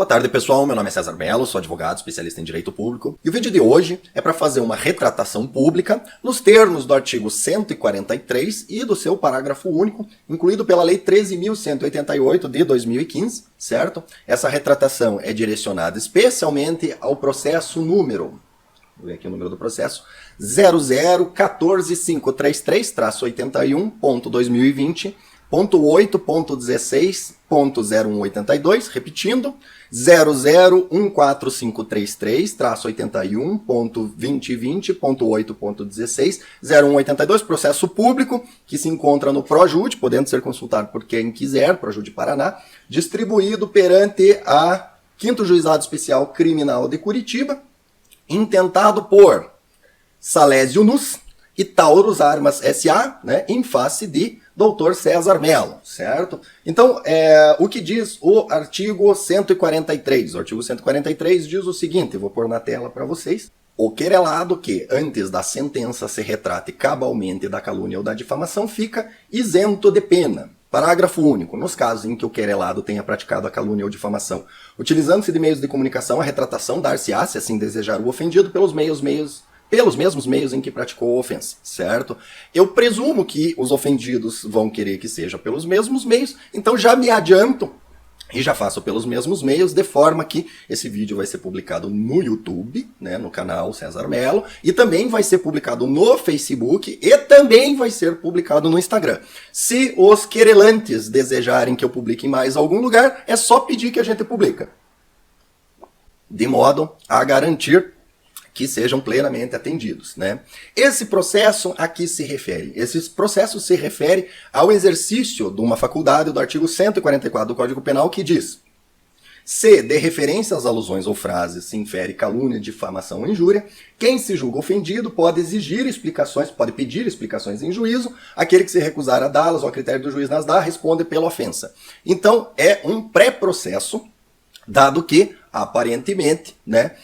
Boa tarde, pessoal. Meu nome é César Mello, sou advogado, especialista em direito público. E o vídeo de hoje é para fazer uma retratação pública nos termos do artigo 143 e do seu parágrafo único, incluído pela Lei 13.188 de 2015, certo? Essa retratação é direcionada especialmente ao processo número, vou ver aqui o número do processo, 0014533-81.2020.8.16.0182, repetindo, 0014533-81.2020.8.16, 0182, processo público que se encontra no Projude, podendo ser consultado por quem quiser, Projude Paraná, distribuído perante a 5º Juizado Especial Criminal de Curitiba, intentado por Salésio Nus e Taurus Armas S.A., né, em face de Dr. César Mello, certo? Então, o que diz o artigo 143? O artigo 143 diz o seguinte, vou pôr na tela para vocês. O querelado que, antes da sentença, se retrate cabalmente da calúnia ou da difamação, fica isento de pena. Parágrafo único. Nos casos em que o querelado tenha praticado a calúnia ou difamação, utilizando-se de meios de comunicação, a retratação dar-se-á, se assim desejar o ofendido, pelos mesmos meios em que praticou a ofensa, certo? Eu presumo que os ofendidos vão querer que seja pelos mesmos meios, então já me adianto e já faço pelos mesmos meios, de forma que esse vídeo vai ser publicado no YouTube, né, no canal César Mello, e também vai ser publicado no Facebook e também vai ser publicado no Instagram. Se os querelantes desejarem que eu publique em mais algum lugar, é só pedir que a gente publica, de modo a garantir que sejam plenamente atendidos, né? Esse processo a que se refere? Esse processo se refere ao exercício de uma faculdade do artigo 144 do Código Penal, que diz: se de referências, alusões ou frases se infere calúnia, difamação ou injúria, quem se julga ofendido pode exigir explicações, pode pedir explicações em juízo, aquele que se recusar a dá-las ou a critério do juiz nas dá, responde pela ofensa. Então, é um pré-processo, dado que, aparentemente, né,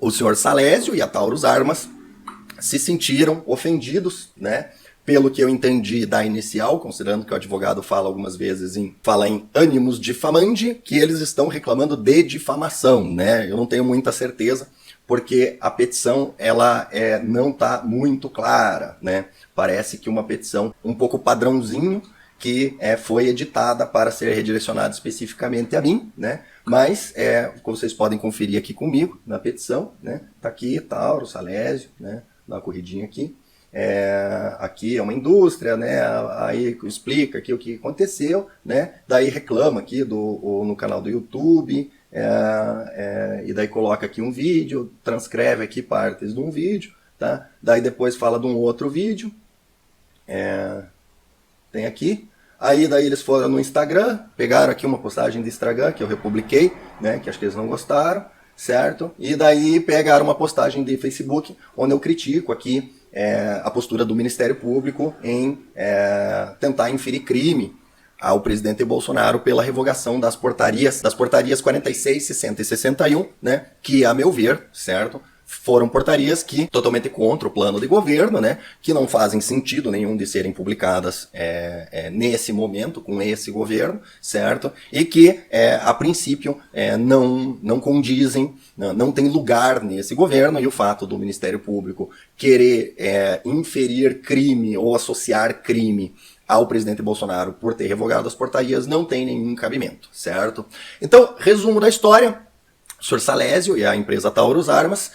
o senhor Salésio e a Taurus Armas se sentiram ofendidos, né? Pelo que eu entendi da inicial, considerando que o advogado fala algumas vezes em ânimos difamandi, que eles estão reclamando de difamação, né? Eu não tenho muita certeza, porque a petição ela não está muito clara, né? Parece que uma petição um pouco padrãozinho, que foi editada para ser redirecionada especificamente a mim, né? Mas, como vocês podem conferir aqui comigo, na petição, né? Tá aqui, Tauro, Salésio, né? Dá uma corridinha aqui. Aqui é uma indústria, né? Aí explica aqui o que aconteceu, né? Daí reclama aqui no canal do YouTube, e daí coloca aqui um vídeo, transcreve aqui partes de um vídeo, tá? Daí depois fala de um outro vídeo, tem aqui. Aí daí eles foram no Instagram, pegaram aqui uma postagem do Instagram que eu republiquei, né, que acho que eles não gostaram, certo? E daí pegaram uma postagem de Facebook, onde eu critico aqui a postura do Ministério Público em tentar inferir crime ao presidente Bolsonaro pela revogação das portarias 46, 60 e 61, né, que a meu ver, certo? Foram portarias que totalmente contra o plano de governo, né, que não fazem sentido nenhum de serem publicadas nesse momento, com esse governo, certo? E que, a princípio, não condizem, não tem lugar nesse governo, e o fato do Ministério Público querer inferir crime ou associar crime ao presidente Bolsonaro por ter revogado as portarias não tem nenhum cabimento, certo? Então, resumo da história. O senhor Salésio e a empresa Taurus Armas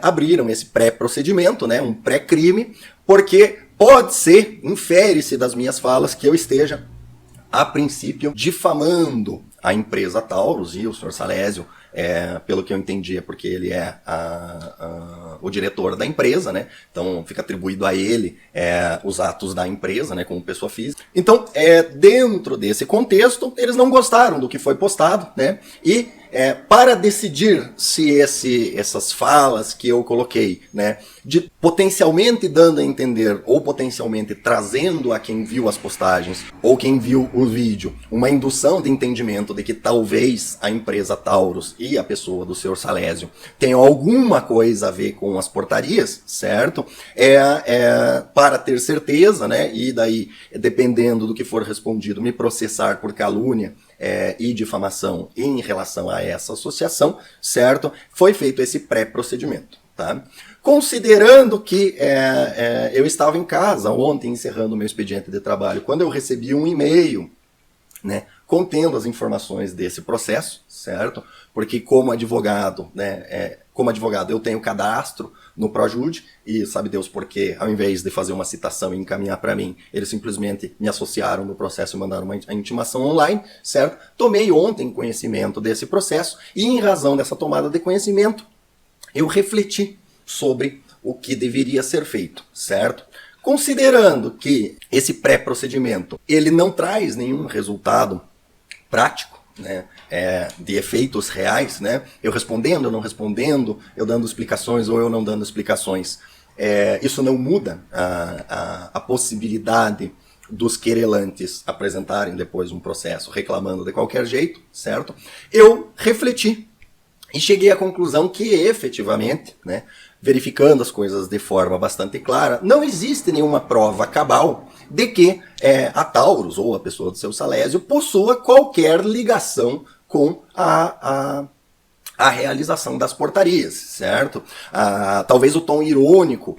abriram esse pré-procedimento, né, um pré-crime, porque pode ser, infere-se das minhas falas, que eu esteja, a princípio, difamando a empresa Taurus e o senhor Salésio, pelo que eu entendi, é porque ele é o diretor da empresa, né? Então fica atribuído a ele os atos da empresa, né, como pessoa física. Então, dentro desse contexto, eles não gostaram do que foi postado, né? E para decidir se essas falas que eu coloquei, né, de potencialmente dando a entender ou potencialmente trazendo a quem viu as postagens ou quem viu o vídeo uma indução de entendimento de que talvez a empresa Taurus e a pessoa do senhor Salésio tenham alguma coisa a ver com as portarias, certo? Para ter certeza, né, e daí, dependendo do que for respondido, me processar por calúnia e difamação em relação a essa associação, certo? Foi feito esse pré-procedimento, tá? Considerando que eu estava em casa ontem encerrando o meu expediente de trabalho, quando eu recebi um e-mail, né, contendo as informações desse processo, certo? Porque como advogado, né, eu tenho cadastro no Projude e sabe Deus por quê, ao invés de fazer uma citação e encaminhar para mim, eles simplesmente me associaram no processo e mandaram uma intimação online, certo? Tomei ontem conhecimento desse processo e em razão dessa tomada de conhecimento, eu refleti sobre o que deveria ser feito, certo? Considerando que esse pré-procedimento ele não traz nenhum resultado prático, né, de efeitos reais, né, eu respondendo, eu não respondendo, eu dando explicações ou eu não dando explicações, isso não muda a possibilidade dos querelantes apresentarem depois um processo reclamando de qualquer jeito, certo? Eu refleti e cheguei à conclusão que efetivamente, né, verificando as coisas de forma bastante clara, não existe nenhuma prova cabal de que a Taurus ou a pessoa do seu Salésio possua qualquer ligação com a realização das portarias, certo? Talvez o tom irônico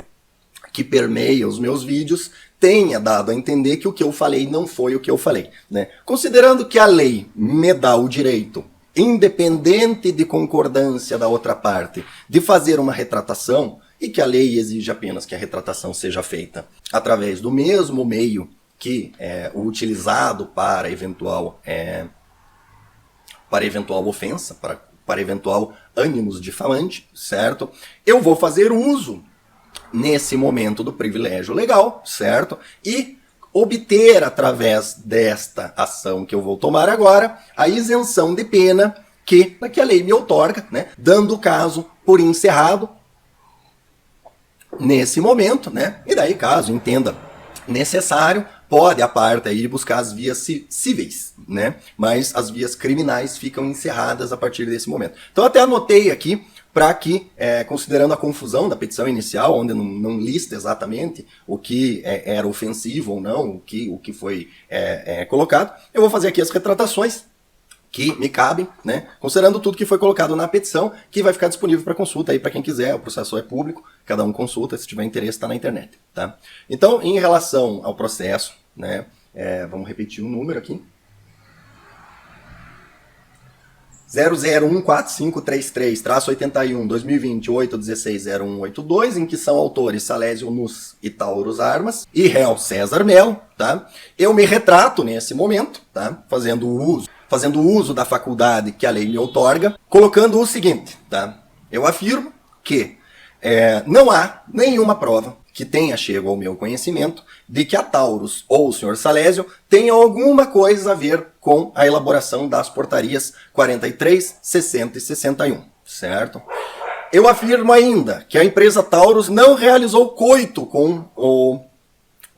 que permeia os meus vídeos tenha dado a entender que o que eu falei não foi o que eu falei, né? Considerando que a lei me dá o direito, independente de concordância da outra parte, de fazer uma retratação, e que a lei exige apenas que a retratação seja feita através do mesmo meio que o utilizado para eventual ofensa, para eventual ânimos difamante, certo? Eu vou fazer uso, nesse momento, do privilégio legal, certo? E obter, através desta ação que eu vou tomar agora, a isenção de pena que a lei me outorga, né? Dando o caso por encerrado nesse momento, né? E daí, caso entenda necessário, pode a parte aí buscar as vias cíveis, né? Mas as vias criminais ficam encerradas a partir desse momento. Então até anotei aqui para que, considerando a confusão da petição inicial, onde não lista exatamente o que era ofensivo ou não, o que foi colocado, eu vou fazer aqui as retratações que me cabem, né? Considerando tudo que foi colocado na petição, que vai ficar disponível para consulta aí para quem quiser, o processo é público, cada um consulta, se tiver interesse está na internet, tá? Então, em relação ao processo, né, vamos repetir o número aqui, 00145333-81-2020-816-0182, em que são autores Salésio Nus e Taurus Armas, e réu César Melo, tá? Eu me retrato nesse momento, tá? Fazendo uso da faculdade que a lei me outorga, colocando o seguinte, tá? Eu afirmo que não há nenhuma prova que tenha chego ao meu conhecimento de que a Taurus ou o Sr. Salésio tenham alguma coisa a ver com a elaboração das portarias 43, 60 e 61, certo? Eu afirmo ainda que a empresa Taurus não realizou coito com o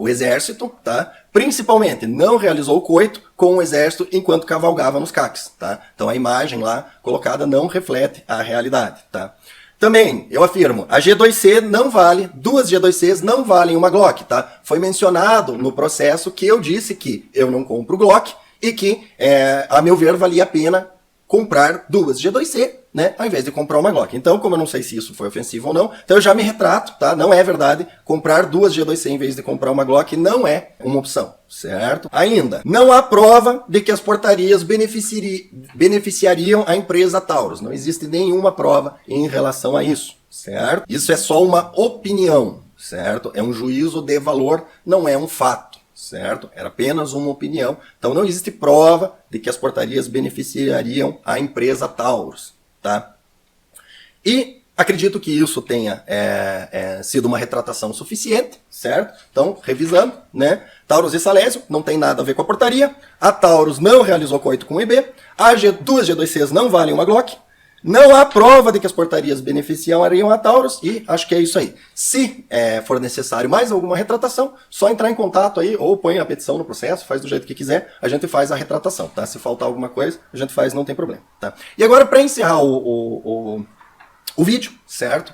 exército, tá? Principalmente não realizou coito com o exército enquanto cavalgava nos CACs, tá? Então a imagem lá colocada não reflete a realidade, tá? Também, eu afirmo, a G2C não vale, duas G2Cs não valem uma Glock, tá? Foi mencionado no processo que eu disse que eu não compro Glock e que, a meu ver, valia a pena comprar duas G2C, né, ao invés de comprar uma Glock. Então, como eu não sei se isso foi ofensivo ou não, então eu já me retrato, tá? Não é verdade. Comprar duas G2C em vez de comprar uma Glock não é uma opção, certo? Ainda, não há prova de que as portarias beneficiariam a empresa Taurus. Não existe nenhuma prova em relação a isso, certo? Isso é só uma opinião, certo? É um juízo de valor, não é um fato. Certo? Era apenas uma opinião. Então não existe prova de que as portarias beneficiariam a empresa Taurus, tá? E acredito que isso tenha sido uma retratação suficiente, certo? Então, revisando, né? Taurus e Salésio não tem nada a ver com a portaria. A Taurus não realizou coito com o IB. Duas G2Cs não valem uma Glock. Não há prova de que as portarias beneficiariam a Taurus e acho que é isso aí. Se for necessário mais alguma retratação, só entrar em contato aí ou põe a petição no processo, faz do jeito que quiser, a gente faz a retratação, tá? Se faltar alguma coisa, a gente faz, não tem problema, tá? E agora para encerrar o vídeo, certo?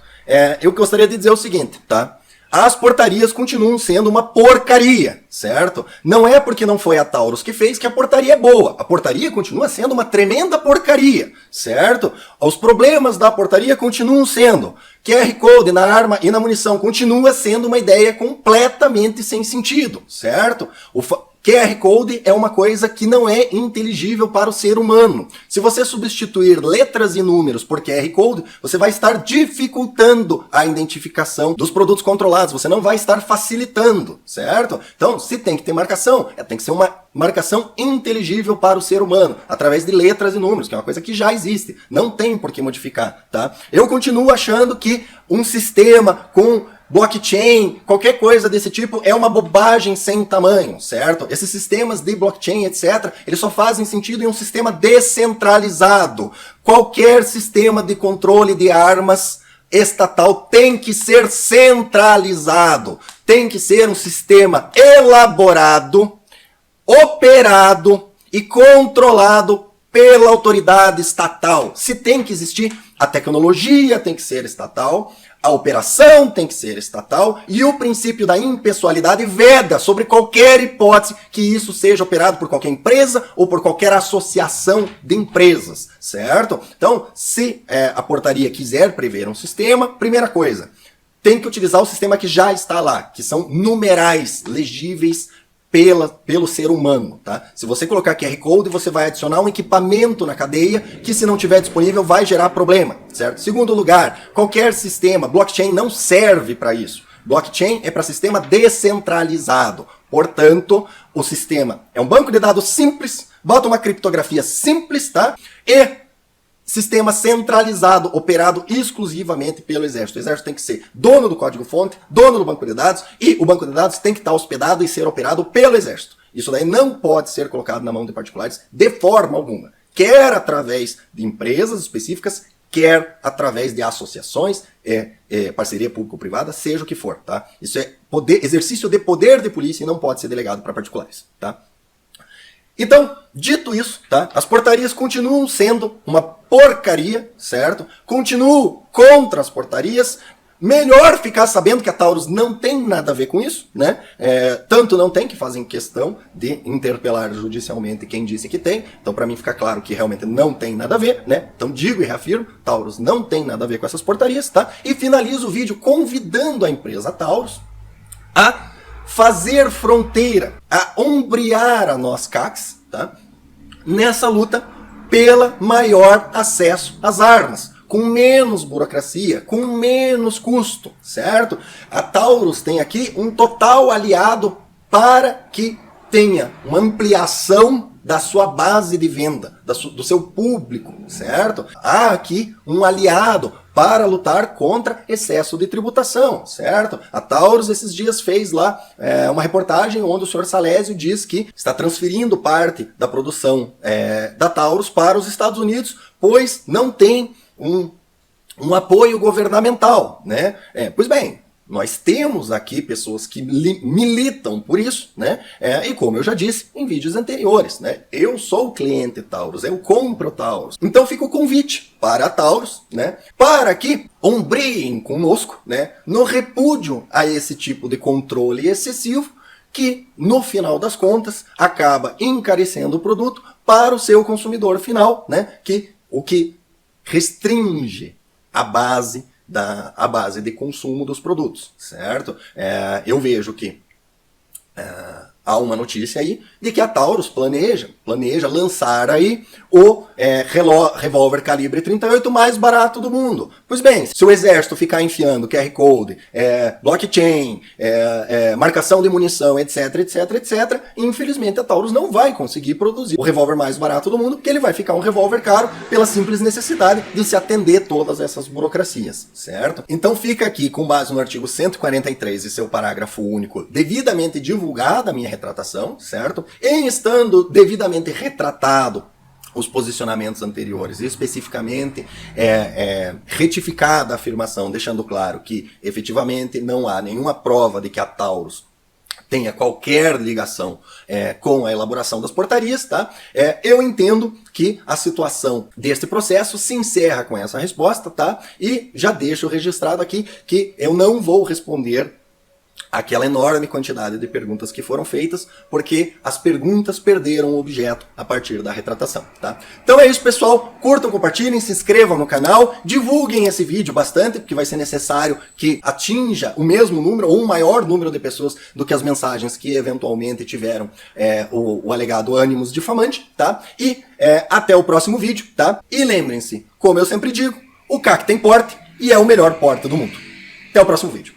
Eu gostaria de dizer o seguinte, tá? as portarias continuam sendo uma porcaria, certo? Não é porque não foi a Taurus que fez que a portaria é boa. A portaria continua sendo uma tremenda porcaria, certo? Os problemas da portaria continuam sendo QR Code na arma e na munição continua sendo uma ideia completamente sem sentido, certo? QR Code é uma coisa que não é inteligível para o ser humano. Se você substituir letras e números por QR Code, você vai estar dificultando a identificação dos produtos controlados. Você não vai estar facilitando, certo? Então, se tem que ter marcação, tem que ser uma marcação inteligível para o ser humano, através de letras e números, que é uma coisa que já existe. Não tem por que modificar, tá? Eu continuo achando que um sistema com blockchain, qualquer coisa desse tipo é uma bobagem sem tamanho, certo? Esses sistemas de blockchain, etc., eles só fazem sentido em um sistema descentralizado. Qualquer sistema de controle de armas estatal tem que ser centralizado. Tem que ser um sistema elaborado, operado e controlado pela autoridade estatal. Se tem que existir, a tecnologia tem que ser estatal, a operação tem que ser estatal e o princípio da impessoalidade veda sobre qualquer hipótese que isso seja operado por qualquer empresa ou por qualquer associação de empresas, certo? Então, se a portaria quiser prever um sistema, primeira coisa, tem que utilizar o sistema que já está lá, que são numerais legíveis pelo ser humano, tá? Se você colocar QR Code, você vai adicionar um equipamento na cadeia que, se não tiver disponível, vai gerar problema, certo? Segundo lugar, qualquer sistema, blockchain não serve para isso. Blockchain é para sistema descentralizado. Portanto, o sistema é um banco de dados simples, bota uma criptografia simples, tá? E sistema centralizado, operado exclusivamente pelo Exército. O Exército tem que ser dono do código-fonte, dono do banco de dados, e o banco de dados tem que estar hospedado e ser operado pelo Exército. Isso daí não pode ser colocado na mão de particulares de forma alguma. Quer através de empresas específicas, quer através de associações, parceria público-privada, seja o que for, tá? Isso é exercício de poder de polícia e não pode ser delegado para particulares, tá? Então, dito isso, tá? As portarias continuam sendo uma porcaria, certo? Continuo contra as portarias. Melhor ficar sabendo que a Taurus não tem nada a ver com isso, né? Tanto não tem que fazem questão de interpelar judicialmente quem disse que tem. Então, para mim fica claro que realmente não tem nada a ver, né? Então, digo e reafirmo, Taurus não tem nada a ver com essas portarias, tá? E finalizo o vídeo convidando a empresa Taurus a fazer fronteira, a ombrear a nós CACs, tá? Nessa luta pela maior acesso às armas, com menos burocracia, com menos custo, certo? A Taurus tem aqui um total aliado para que tenha uma ampliação da sua base de venda, do seu público, certo? Há aqui um aliado para lutar contra excesso de tributação, certo? A Taurus esses dias fez lá uma reportagem onde o senhor Salésio diz que está transferindo parte da produção da Taurus para os Estados Unidos, pois não tem um apoio governamental, né? Pois bem, nós temos aqui pessoas que militam por isso, né? E como eu já disse em vídeos anteriores, né? Eu sou o cliente Taurus, eu compro Taurus. Então fica o convite para a Taurus, né? Para que ombreiem conosco, né? No repúdio a esse tipo de controle excessivo que, no final das contas, acaba encarecendo o produto para o seu consumidor final, né? O que restringe a base de consumo dos produtos, certo? Eu vejo que há uma notícia aí de que a Taurus planeja lançar aí o revólver calibre 38 mais barato do mundo. Pois bem, se o exército ficar enfiando QR Code, blockchain, marcação de munição, etc, infelizmente a Taurus não vai conseguir produzir o revólver mais barato do mundo, porque ele vai ficar um revólver caro pela simples necessidade de se atender todas essas burocracias, certo? Então fica aqui, com base no artigo 143 e seu parágrafo único, devidamente divulgada a minha retratação, certo? Em estando devidamente retratado os posicionamentos anteriores, e especificamente retificada a afirmação, deixando claro que efetivamente não há nenhuma prova de que a Taurus tenha qualquer ligação com a elaboração das portarias, tá? Eu entendo que a situação deste processo se encerra com essa resposta, tá? E já deixo registrado aqui que eu não vou responder aquela enorme quantidade de perguntas que foram feitas, porque as perguntas perderam o objeto a partir da retratação, tá? Então é isso, pessoal. Curtam, compartilhem, se inscrevam no canal, divulguem esse vídeo bastante, porque vai ser necessário que atinja o mesmo número ou um maior número de pessoas do que as mensagens que eventualmente tiveram o alegado ânimos difamante, tá? E até o próximo vídeo, tá? E lembrem-se, como eu sempre digo, o CAC tem porte e é o melhor porta do mundo. Até o próximo vídeo.